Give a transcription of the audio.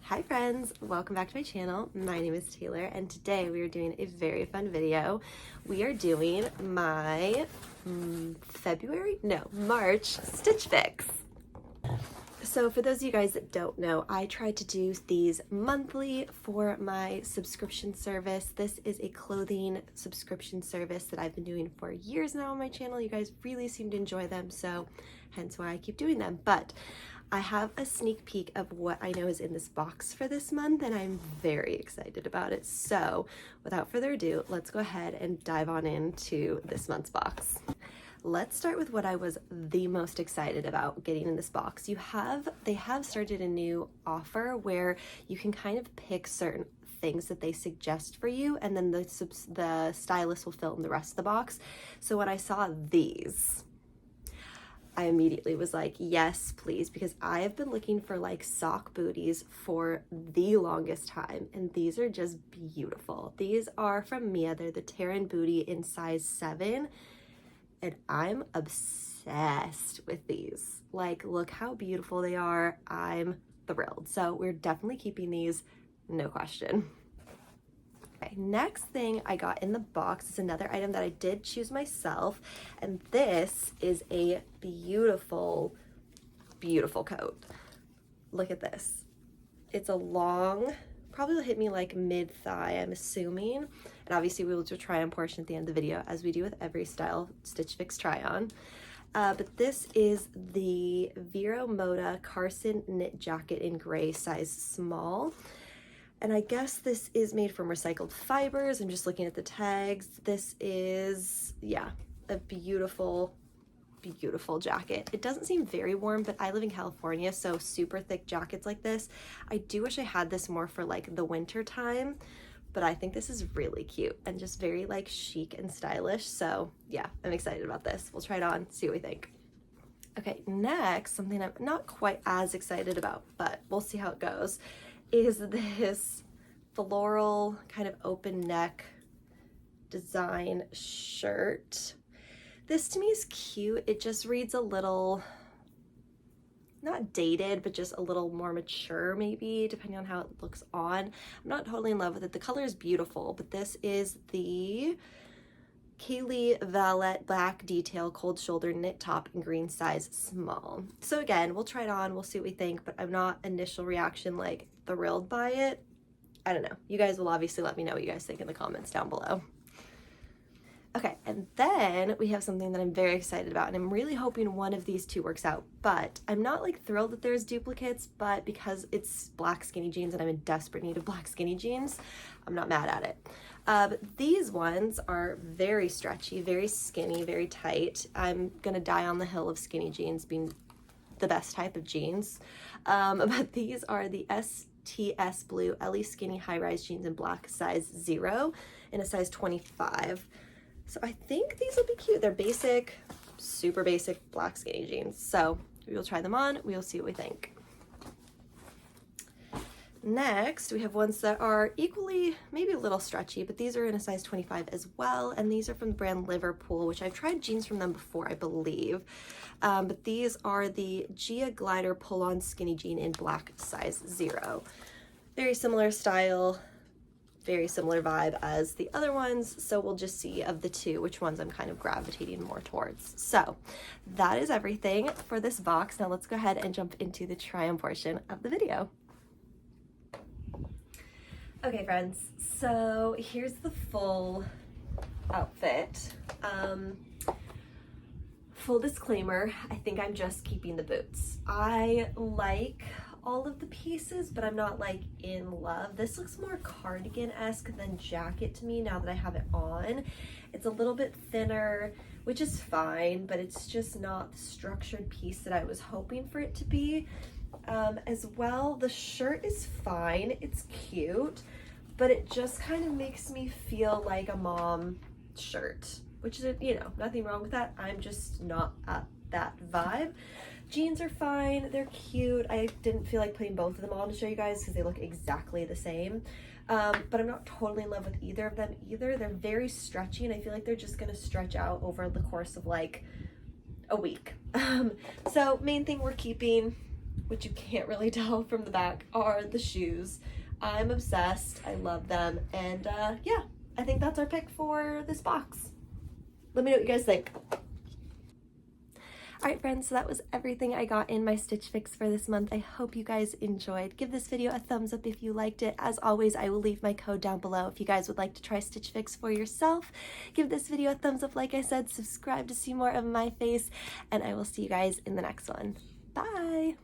Hi friends, welcome back to my channel. My name is Taylor and today we are doing a very fun video. We are doing my March Stitch Fix. So for those of you guys that don't know, I try to do these monthly for my subscription service. This is a clothing subscription service that I've been doing for years now on my channel. You guys really seem to enjoy them, so hence why I keep doing them. But I have a sneak peek of what I know is in this box for this month, and I'm very excited about it. So without further ado, let's go ahead and dive on into this month's box. Let's start with what I was the most excited about getting in this box. They have started a new offer where you can kind of pick certain things that they suggest for you, and then the stylist will fill in the rest of the box. So when I saw these, I immediately was like, yes, please, because I have been looking for like sock booties for the longest time, and these are just beautiful. These are from Mia. They're the Terran booty in size 7, and I'm obsessed with these. Like, look how beautiful they are. I'm thrilled. So we're definitely keeping these, no question. Okay, next thing I got in the box is another item that I did choose myself, and this is a beautiful, beautiful coat. Look at this. It's a long, probably will hit me like mid-thigh, I'm assuming, and obviously we will do a try-on portion at the end of the video, as we do with every style Stitch Fix try-on. But this is the Vero Moda Carson knit jacket in gray, size small. And I guess this is made from recycled fibers. I'm just looking at the tags. This is, yeah, a beautiful, beautiful jacket. It doesn't seem very warm, but I live in California, so super thick jackets like this. I do wish I had this more for like the winter time, but I think this is really cute and just very like chic and stylish. So yeah, I'm excited about this. We'll try it on, see what we think. Okay, next, something I'm not quite as excited about, but we'll see how it goes, is this floral kind of open neck design shirt. This to me is cute. It just reads a little, not dated, but just a little more mature maybe, depending on how it looks on. I'm not totally in love with it. The color is beautiful, but this is the Kaylee Valette black detail cold shoulder knit top in green, size small. So again, we'll try it on, we'll see what we think, but I'm not initial reaction like thrilled by it. I don't know. You guys will obviously let me know what you guys think in the comments down below. Okay, and then we have something that I'm very excited about, and I'm really hoping one of these two works out, but I'm not like thrilled that there's duplicates, but because it's black skinny jeans and I'm in desperate need of black skinny jeans, I'm not mad at it. But these ones are very stretchy, very skinny, very tight. I'm gonna die on the hill of skinny jeans being the best type of jeans. But these are the STS Blue Ellie Skinny high-rise jeans in black, size 0, in a size 25. So I think these will be cute. They're basic, super basic black skinny jeans. So we will try them on, we will see what we think. Next, we have ones that are equally, maybe a little stretchy, but these are in a size 25 as well, and these are from the brand Liverpool, which I've tried jeans from them before, I believe. But these are the Gia Glider pull-on skinny jean in black, size 0. Very similar style, very similar vibe as the other ones, so we'll just see of the two which ones I'm kind of gravitating more towards. So that is everything for this box. Now let's go ahead and jump into the try-on portion of the video. Okay friends, so here's the full outfit. Full disclaimer, I think I'm just keeping the boots. I like all of the pieces, but I'm not like in love. This looks more cardigan-esque than jacket to me now that I have it on. It's a little bit thinner, which is fine, but it's just not the structured piece that I was hoping for it to be. As well, the shirt is fine, it's cute, but it just kind of makes me feel like a mom shirt, which is, you know, nothing wrong with that. I'm just not at that vibe. Jeans are fine, they're cute. I didn't feel like putting both of them on to show you guys because they look exactly the same. But I'm not totally in love with either of them either. They're very stretchy, and I feel like they're just gonna stretch out over the course of like a week. So main thing we're keeping, which you can't really tell from the back, are the shoes. I'm obsessed. I love them. And yeah, I think that's our pick for this box. Let me know what you guys think. Alright friends, so that was everything I got in my Stitch Fix for this month. I hope you guys enjoyed. Give this video a thumbs up if you liked it. As always, I will leave my code down below if you guys would like to try Stitch Fix for yourself. Give this video a thumbs up like I said, subscribe to see more of my face, and I will see you guys in the next one. Bye!